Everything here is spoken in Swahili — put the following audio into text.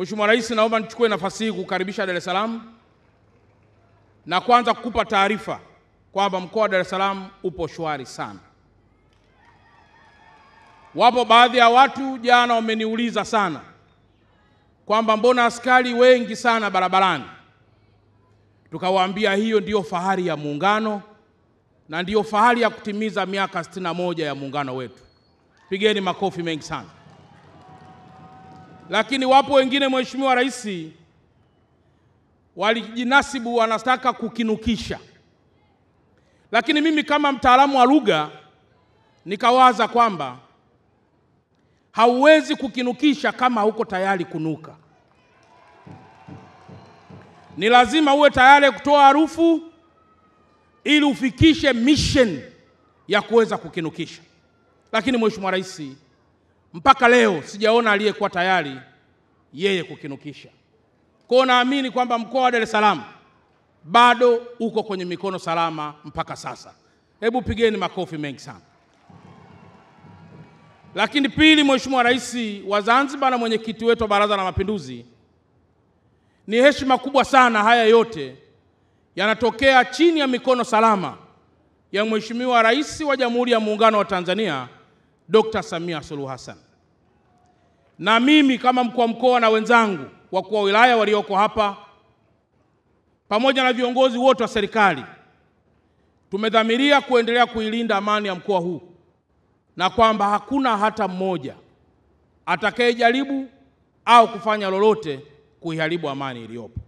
Mheshimiwa Rais, naomba nichukue nafasi hii kukaribisha Dar es Salaam na kwanza kukupa taarifa kwamba mkoa wa Dar es Salaam upo shwari sana. Wapo baadhi ya watu jana wameniuliza sana kwamba mbona askari wengi sana barabarani. Tukawaambia hiyo ndiyo fahari ya muungano na ndiyo fahari ya kutimiza miaka 61 ya muungano wetu. Pigeni makofi mengi sana. Lakini wapo wengine, Mheshimiwa Rais, walijinasibu wanataka kukinukisha. Lakini mimi kama mtaalamu wa lugha nikawaza kwamba hauwezi kukinukisha kama huko tayari kunuka. Ni lazima uwe tayari kutoa harufu ili ufikishe mission ya kuweza kukinukisha. Lakini Mheshimiwa Rais, mpaka leo sijaona aliyekuwa tayari yeye kukinukisha. Kwa naamini kwamba mkoa wa Dar es Salaam bado uko kwenye mikono salama mpaka sasa. Hebu pigeni makofi mengi sana. Lakini pili, Mheshimiwa Rais wa Zanzibar na mwenyekiti wetu wa Baraza la Mapinduzi, ni heshima kubwa sana haya yote yanatokea chini ya mikono salama ya Mheshimiwa Rais wa Jamhuri ya Muungano wa Tanzania, Dr. Samia Suluhu Hassan. Na mimi kama mkuu wa mkoa na wenzangu wakuu wa wilaya walioko hapa pamoja na viongozi wote wa serikali tumedhamiria kuendelea kuilinda amani ya mkoa huu, na kwamba hakuna hata mmoja atakayejaribu au kufanya lolote kuiharibu amani iliyopo.